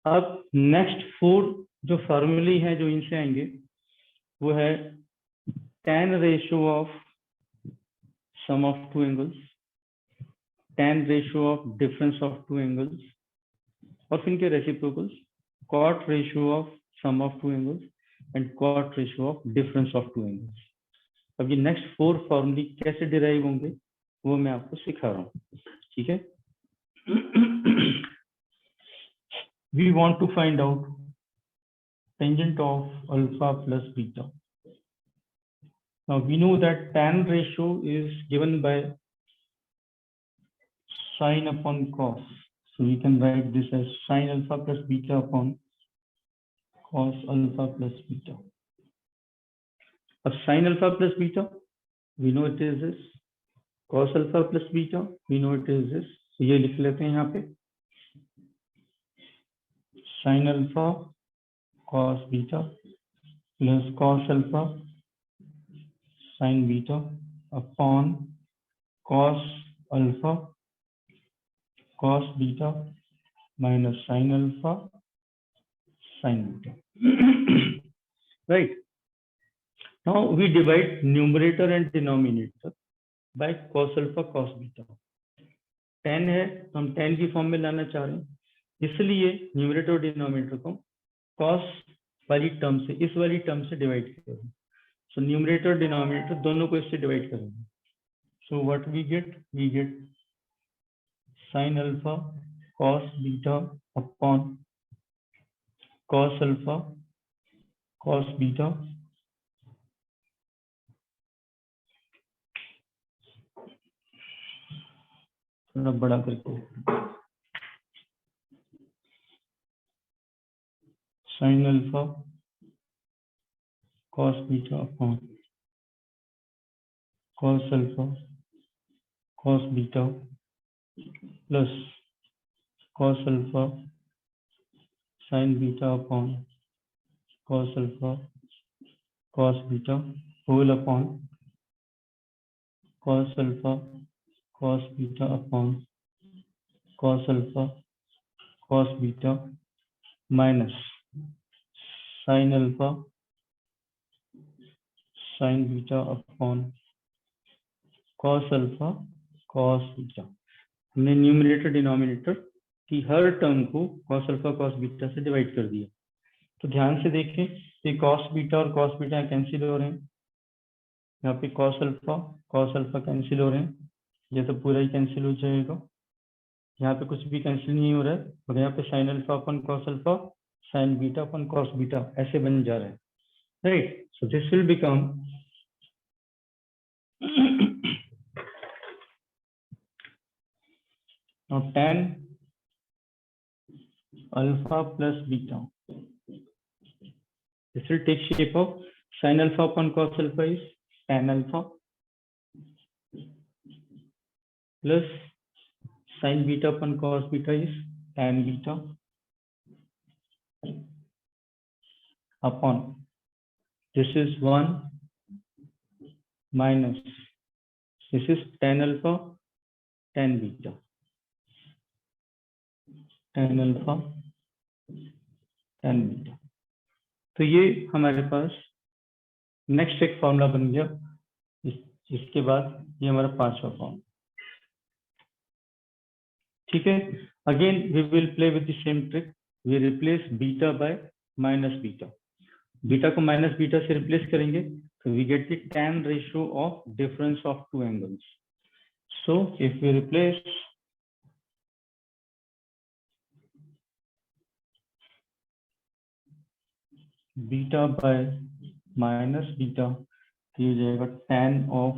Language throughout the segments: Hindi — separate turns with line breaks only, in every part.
अब नेक्स्ट 4 जो फॉर्मूले हैं जो इनसे आएंगे वो है tan ratio of sum of two angles, tan ratio of difference of two angles और फिर इनके reciprocals, cot ratio of sum of two angles and cot ratio of difference of two angles. अब ये नेक्स्ट 4 फॉर्मूले कैसे डिराइव होंगे वो मैं आपको सिखा रहा हूँ, ठीक है। We want to find out tangent of alpha plus beta. Now we know that tan ratio is given by sin upon cos. So we can write this as sin alpha plus beta upon cos alpha plus beta. अब sin alpha plus beta, we know it is this. Cos alpha plus beta, we know it is this. So ये लिख लेते हैं यहाँ पे sin alpha cos beta plus cos alpha sin beta upon cos alpha cos beta minus sin alpha sin beta. Right. Now we divide numerator and denominator by cos alpha cos beta. tan है तो हम tan की फॉर्म में लाना चाह रहे हैं, इसलिए न्यूमरेटर और डिनोमिनेटर को cos वाली टर्म से, इस वाली टर्म से डिवाइड करेंगे। सो न्यूमरेटर डिनोमिनेटर दोनों को इससे डिवाइड करेंगे। So what we get sin alpha cos beta upon cos alpha cos beta थोड़ा बड़ा करके sin alpha cos beta upon cos alpha cos beta plus cos alpha sin beta upon cos alpha cos beta whole upon cos alpha cos beta upon cos alpha cos beta minus sin alpha sin beta upon cos alpha cos beta. हमने न्यूमरेटर डिनोमिनेटर की हर टर्म को cos अल्फा cos बीटा से डिवाइड कर दिया। तो ध्यान से देखें कि cos बीटा और cos बीटा कैंसिल हो रहे हैं, यहाँ पे cos अल्फा कैंसिल हो रहे हैं, ये तो पूरा ही कैंसिल हो जाएगा, यहाँ पे कुछ भी कैंसिल नहीं हो रहा है, और यहाँ पे sin अल्फा अपन cos alpha sin beta upon cos beta ऐसे बन जा रहा है, right. So this will become now tan alpha plus beta, this will take shape of sin alpha upon cos alpha is tan alpha plus sin beta upon cos beta is tan beta upon this is 1 minus this is tan alpha tan beta, tan alpha tan beta. तो ये हमारे पास नेक्स्ट एक फॉर्मूला बन गया, इसके बाद ये हमारा 5वां फॉर्म, ठीक है। Again we will play with the same trick, we replace beta by minus beta, beta को माइनस बीटा से रिप्लेस करेंगे तो we get the tan ratio of difference of two angles. So if we replace beta by minus beta तो ये जाएगा tan of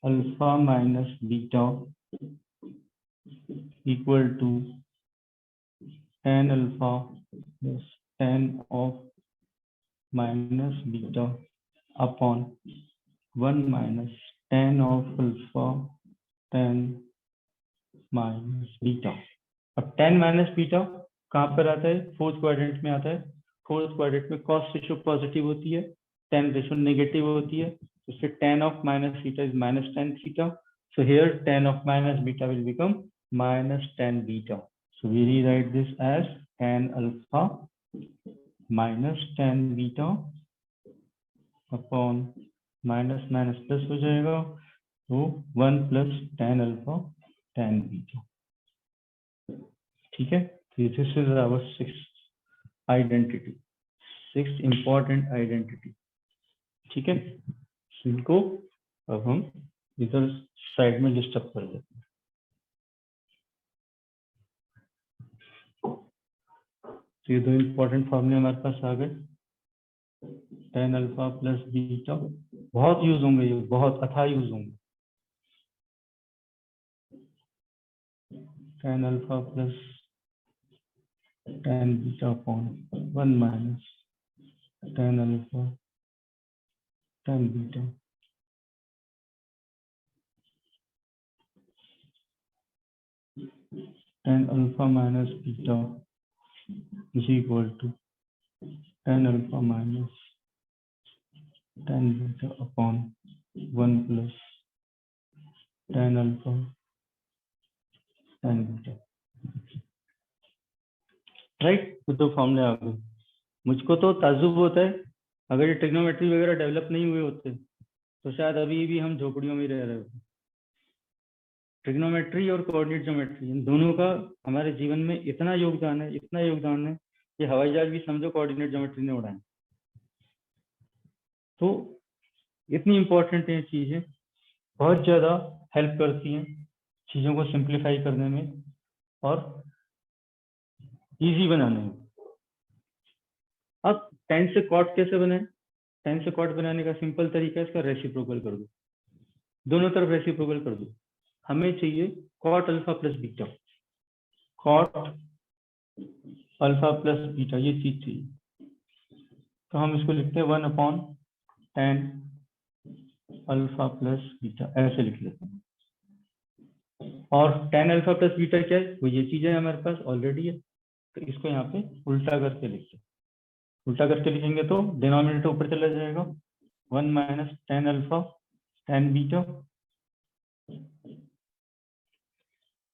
alpha minus beta equal to tan alpha plus tan of minus beta upon 1 minus tan of alpha tan minus beta. अब tan माइनस बीटा कहाँ पर आता है, फोर्थ क्वाड्रेंट में आता है। फोर्थ क्वाड्रेंट में कॉस रेशियो पॉजिटिव होती है, tan रेशियो नेगेटिव होती है, तो इससे tan of minus theta is minus tan theta. So here tan of minus beta will become minus tan beta. So we rewrite this as tan alpha minus tan beta upon minus minus plus हो जाएगा, तो 1 plus tan alpha tan beta. ठीक है, this is our 6th identity, 6th important identity. ठीक है, इनको अब हम इधर साइड में लिस्ट अप कर देते हैं। तो ये दो इंपॉर्टेंट फॉर्मूले हमारे पास आ गए, tan अल्फा प्लस बीटा, बहुत यूज होंगे ये, बहुत अथाह यूज होंगे। tan alpha plus tan beta upon 1 minus tan alpha tan beta. tan alpha minus beta is equal to tan alpha minus tan beta upon 1 plus tan alpha tan beta. Right, तो दो फॉर्मूले आ गए। मुझको तो ताज्जुब होता है, अगर ये ट्रिग्नोमेट्री वगैरह डेवलप नहीं हुए होते तो शायद अभी भी हम झोपड़ियों में रह रहे होते। ट्रिग्नोमेट्री और कोऑर्डिनेट ज्योमेट्री, इन दोनों का हमारे जीवन में इतना योगदान है, इतना योगदान है कि हवाई जहाज भी समझो कोऑर्डिनेट ज्योमेट्री ने उड़ाए। तो इतनी इंपॉर्टेंट है चीजें, बहुत ज्यादा हेल्प करती हैं चीजों को सिंप्लीफाई करने में और इजी बनाने में। अब tan से cot कैसे बनाए? tan से cot बनाने का सिंपल तरीका है, इसका रेसिप्रोकल कर दो, दोनों तरफ रेसिप्रोकल कर दो। हमें चाहिए cot alpha plus beta, cot alpha plus beta, ये चीज चाहिए। तो हम इसको लिखते हैं 1 upon tan alpha plus beta, ऐसे लिख लेते हैं। और tan अल्फा प्लस बीटा क्या है? वो ये चीज है हमारे पास ऑलरेडी है, तो इसको यहाँ पे उल्टा करके लिखते हैं। उल्टा करके लिखेंगे तो डिनोमिनेटर ऊपर चला जाएगा, 1 minus tan alpha tan beta,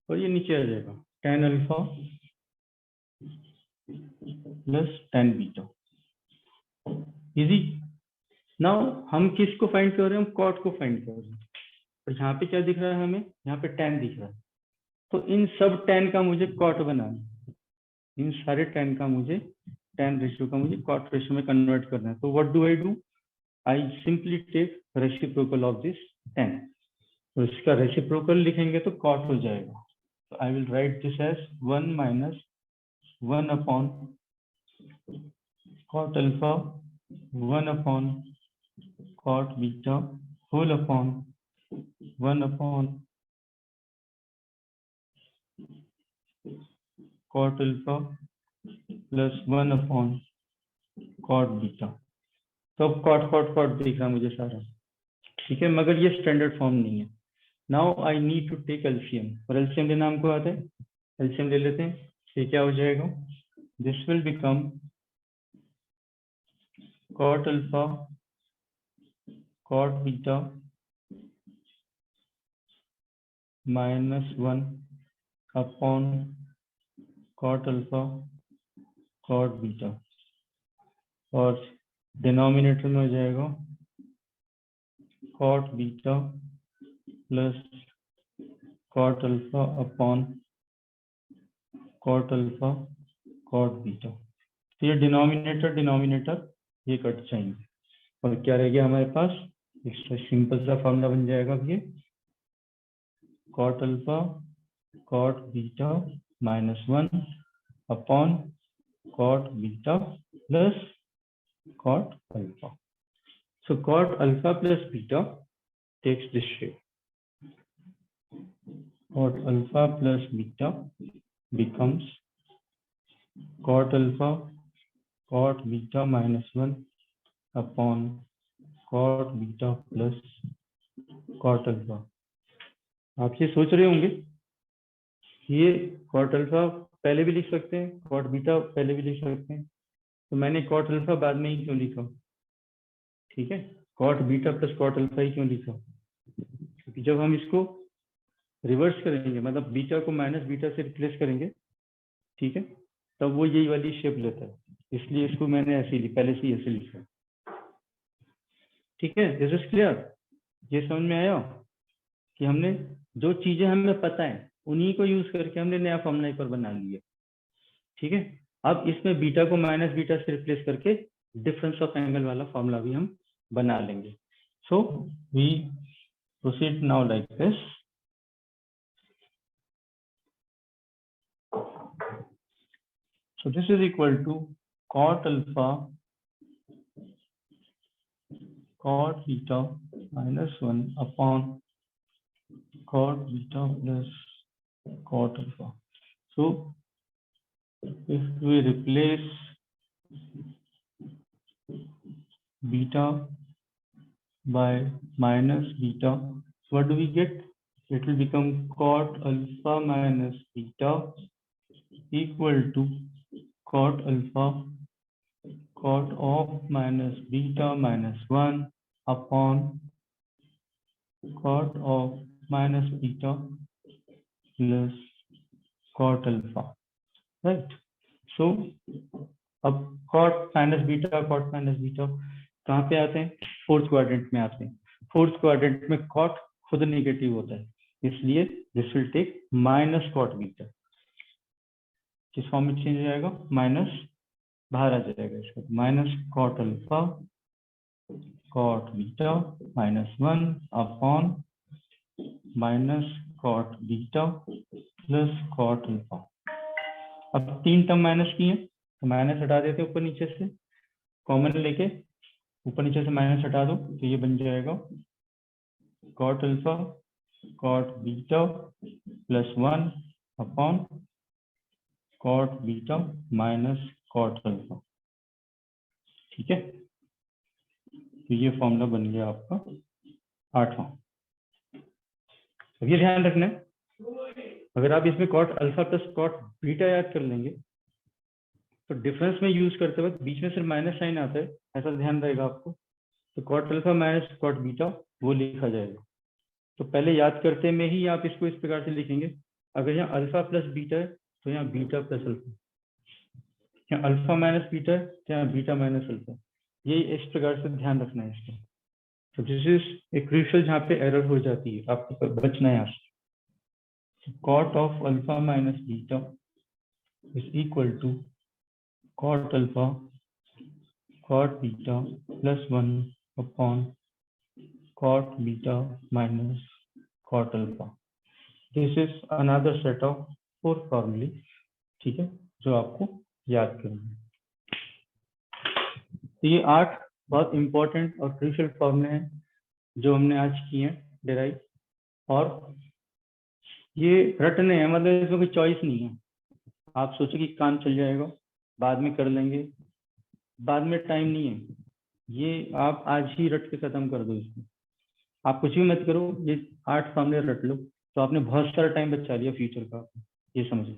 और ये नीचे आ जाएगा tan alpha plus tan beta. Easy. Now हम किसको फाइंड कर रहे हैं? हम cot को फाइंड कर रहे हैं। और यहाँ पे क्या दिख रहा है हमें? यहाँ पे tan दिख रहा है। तो इन सब tan का मुझे cot बनाना है, इन सारे tan का मुझे, tan रेशियो का मुझे cot रेशियो में कन्वर्ट करना है। तो what do I do? I simply take reciprocal of this tan। तो इसका रेसिप्रोकल लिखेंगे तो cot हो जाएगा। तो I will write this as 1 minus 1 upon cot alpha 1 upon cot beta whole upon 1 upon cot alpha plus 1 upon cot beta. तो अब cot दिख रहा मुझे सारा, ठीक है, मगर ये स्टैंडर्ड फॉर्म नहीं है। Now I need to take LCM, और एलसीएम लेना हमको आता है, एलसीएम ले लेते हैं। ये क्या हो जाएगा? This will become cot alpha cot beta -1 upon cot alpha cot beta, और डिनोमिनेटर में हो जाएगा cot beta plus cot alpha upon cot alpha cot beta. तो ये डिनोमिनेटर ये कट जाएंगे, और क्या रह गया हमारे पास? इसका सिंपल सा फॉर्मूला बन जाएगा ये cot alpha cot beta -1 upon cot beta plus cot alpha. So cot alpha plus beta takes this shape. Cot alpha plus beta becomes cot alpha cot beta -1 upon cot beta plus cot alpha। आप ये सोच रहे होंगे ये cot alpha पहले भी लिख सकते हैं, cot beta पहले भी लिख सकते हैं, तो मैंने cot alpha बाद में ही क्यों लिखा? ठीक है, cot beta plus cot alpha ही क्यों लिखा? क्योंकि जब हम इसको रिवर्स करेंगे, मतलब बीटा को माइनस बीटा से रिप्लेस करेंगे, ठीक है, तब वो यही वाली शेप लेता है, इसलिए इसको मैंने ऐसे पहले से ही ऐसे लिखा। ठीक है, दिस इज क्लियर? ये समझ में आया कि हमने जो चीजें हमें पता है उन्हीं को यूज करके हमने नया फॉर्मूला एक बार बना लिया। ठीक है, अब इसमें बीटा को माइनस बीटा से रिप्लेस करके डिफरेंस ऑफ एंगल वाला फॉर्मूला भी हम बना लेंगे। So we proceed now like this. So this is equal to cot alpha cot beta minus 1 upon cot beta plus cot alpha. So if we replace beta by minus beta, what do we get? It will become cot alpha minus beta equal to cot alpha cot of minus beta minus 1 upon cot of minus beta plus cot alpha, right? So अब cot minus beta कहाँ पे आते हैं? फोर्थ क्वाड्रेंट में आते हैं। फोर्थ क्वाड्रेंट में cot खुद नेगेटिव होता है, इसलिए this will take minus cot beta. किस फॉर्म में चेंज हो जाएगा? माइनस बाहर आ जाएगा, इसका minus cot alpha cot beta minus 1 upon minus cot beta plus cot alpha. अब तीन टर्म माइनस की है तो माइनस हटा देते ऊपर नीचे से, कॉमन लेके ऊपर नीचे से माइनस हटा दो तो ये बन जाएगा cot alpha cot beta plus 1 upon cot beta minus cot alpha. ठीक है, तो ये फॉर्मूला बन गया आपका 8वां। अब ये ध्यान रखना है, अगर आप इसमें cot alpha plus cot beta याद कर लेंगे तो डिफरेंस में यूज करते वक्त बीच में सिर्फ माइनस साइन आता है, ऐसा ध्यान रहेगा आपको। तो cot alpha minus cot beta वो लिखा जाएगा। तो पहले याद करते में ही आप इसको इस प्रकार से लिखेंगे, अगर यहाँ अल्फा प्लस बीटा है तो यहाँ बीटा प्लस अल्फा, यहाँ अल्फा माइनस बीटा है तो यहाँ बीटा माइनस अल्फा, ये इस प्रकार से ध्यान रखना है इसका। तो दिस इज एक क्रूशियल जहाँ पे एरर हो जाती है, आपको बचना है यहाँ से। cot of alpha minus beta is equal to cot alpha cot beta plus 1 upon cot beta minus cot alpha. This is another set of 4 formulae, ठीक है, जो आपको याद करना है। तो ये 8 बहुत इंपॉर्टेंट और क्रूशियल फॉर्मूले हैं जो हमने आज किए हैं डिराइव, और ये रटने हैं, मतलब इसमें कोई चॉइस नहीं है। आप सोचो कि काम चल जाएगा, बाद में कर लेंगे, बाद में टाइम नहीं है, ये आप आज ही रट के खत्म कर दो इसको। आप कुछ भी मत करो, ये 8 फॉर्मूले रट लो तो आपने बहुत सारा टाइम बचा लिया फ्यूचर का, ये समझ लो।